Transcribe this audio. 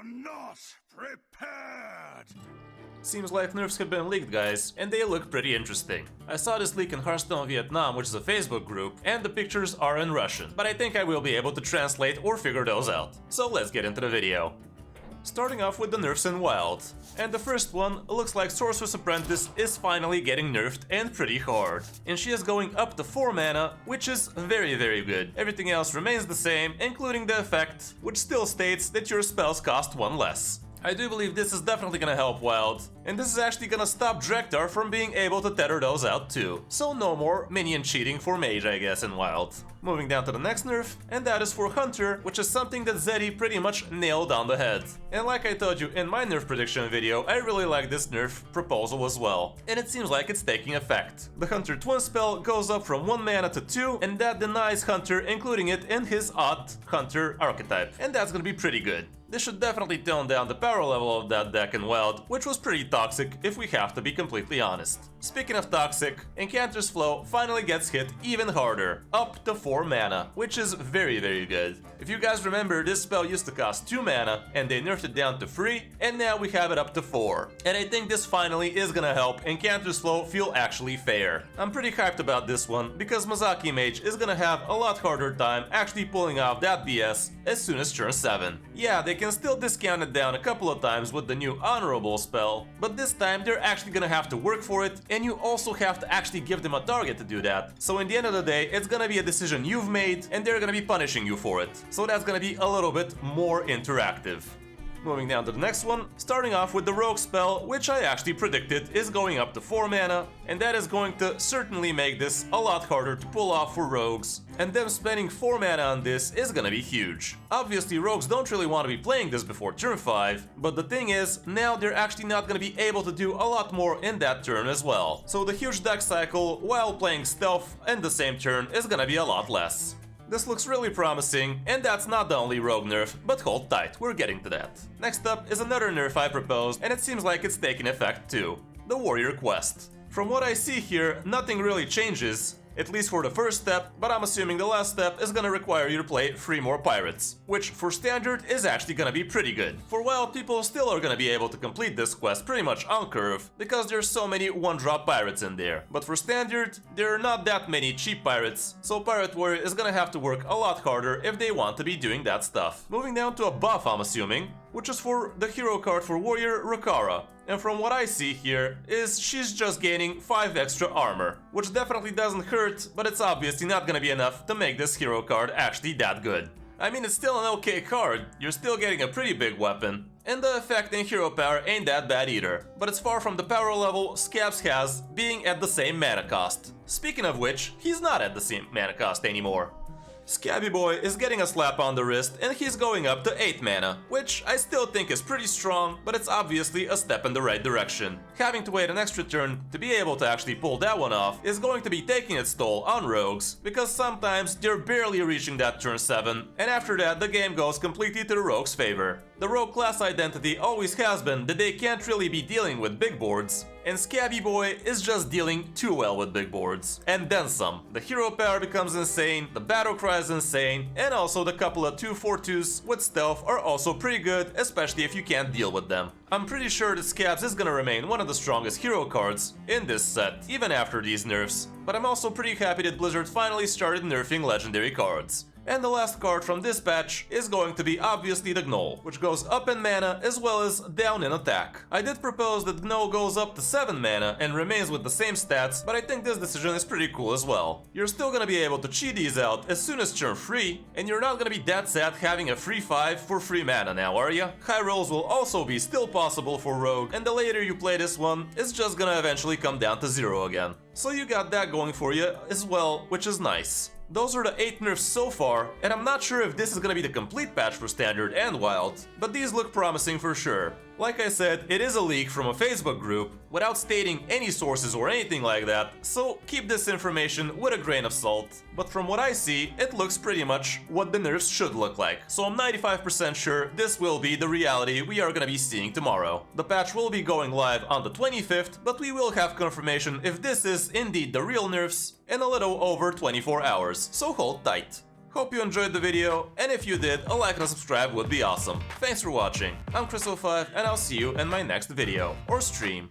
not prepared! Seems like nerfs have been leaked, guys, and they look pretty interesting. I saw this leak in Hearthstone Vietnam, which is a Facebook group, and the pictures are in Russian, but I think I will be able to translate or figure those out. So let's get into the video. Starting off with the nerfs in Wild. And the first one looks like Sorcerer's Apprentice is finally getting nerfed and pretty hard. And she is going up to 4 mana, which is very good. Everything else remains the same, including the effect, which still states that your spells cost 1 less. I do believe this is definitely gonna help Wild, and this is actually gonna stop Drekthar from being able to tether those out too. So no more minion cheating for Mage, I guess, in Wild. Moving down to the next nerf, and that is for Hunter, which is something that Zeddy pretty much nailed on the head. And like I told you in my nerf prediction video, I really like this nerf proposal as well, and it seems like it's taking effect. The Hunter Twin spell goes up from 1 mana to 2, and that denies Hunter including it in his odd Hunter archetype, and that's gonna be pretty good. This should definitely tone down the power level of that deck in Wild, which was pretty toxic if we have to be completely honest. Speaking of toxic, Incanter's Flow finally gets hit even harder, up to 4 mana, which is very good. If you guys remember, this spell used to cost 2 mana, and they nerfed it down to 3, and now we have it up to 4. And I think this finally is gonna help Incanter's Flow feel actually fair. I'm pretty hyped about this one, because Mazaki Mage is gonna have a lot harder time actually pulling off that BS as soon as turn 7. Yeah, they can still discount it down a couple of times with the new Honorable spell, but this time they're actually gonna have to work for it, and you also have to actually give them a target to do that. So in the end of the day, it's gonna be a decision you've made, and they're gonna be punishing you for it. So that's gonna be a little bit more interactive. Moving down to the next one, starting off with the Rogue spell, which I actually predicted is going up to 4 mana, and that is going to certainly make this a lot harder to pull off for rogues, and them spending 4 mana on this is gonna be huge. Obviously, rogues don't really want to be playing this before turn 5, but the thing is, now they're actually not gonna be able to do a lot more in that turn as well. So the huge deck cycle while playing stealth in the same turn is gonna be a lot less. This looks really promising, and that's not the only rogue nerf, but hold tight, we're getting to that. Next up is another nerf I proposed, and it seems like it's taking effect too. The Warrior Quest. From what I see here, nothing really changes, at least for the first step, but I'm assuming the last step is gonna require you to play 3 more pirates, which for standard is actually gonna be pretty good. For Wild, people still are gonna be able to complete this quest pretty much on curve, because there's so many 1-drop pirates in there. But for standard, there are not that many cheap pirates, so Pirate Warrior is gonna have to work a lot harder if they want to be doing that stuff. Moving down to a buff, I'm assuming, which is for the hero card for Warrior, Rukara. And from what I see here, is she's just gaining 5 extra armor, which definitely doesn't hurt, but it's obviously not gonna be enough to make this hero card actually that good. I mean, it's still an okay card, you're still getting a pretty big weapon, and the effect in hero power ain't that bad either, but it's far from the power level Scabs has, being at the same mana cost. Speaking of which, he's not at the same mana cost anymore. Scabby Boy is getting a slap on the wrist, and he's going up to 8 mana, which I still think is pretty strong, but it's obviously a step in the right direction. Having to wait an extra turn to be able to actually pull that one off is going to be taking its toll on rogues, because sometimes they're barely reaching that turn 7, and after that the game goes completely to the rogue's favor. The rogue class identity always has been that they can't really be dealing with big boards, and Scabby Boy is just dealing too well with big boards. And then some. The hero power becomes insane, the battle cry is insane, and also the couple of 2/4/2s with stealth are also pretty good, especially if you can't deal with them. I'm pretty sure that Scabs is gonna remain one of the strongest hero cards in this set, even after these nerfs, but I'm also pretty happy that Blizzard finally started nerfing legendary cards. And the last card from this patch is going to be obviously the Gnoll, which goes up in mana as well as down in attack. I did propose that Gnoll goes up to 7 mana and remains with the same stats, but I think this decision is pretty cool as well. You're still gonna be able to cheat these out as soon as turn 3, and you're not gonna be that sad having a free 5 for free mana now, are ya? High rolls will also be still possible for Rogue, and the later you play this one, it's just gonna eventually come down to 0 again. So you got that going for you as well, which is nice. Those are the 8 nerfs so far, and I'm not sure if this is gonna be the complete patch for Standard and Wild, but these look promising for sure. Like I said, it is a leak from a Facebook group, without stating any sources or anything like that, so keep this information with a grain of salt. But from what I see, it looks pretty much what the nerfs should look like, so I'm 95% sure this will be the reality we are gonna be seeing tomorrow. The patch will be going live on the 25th, but we will have confirmation if this is indeed the real nerfs in a little over 24 hours, so hold tight. Hope you enjoyed the video, and if you did, a like and a subscribe would be awesome. Thanks for watching, I'm Kris05, and I'll see you in my next video, or stream.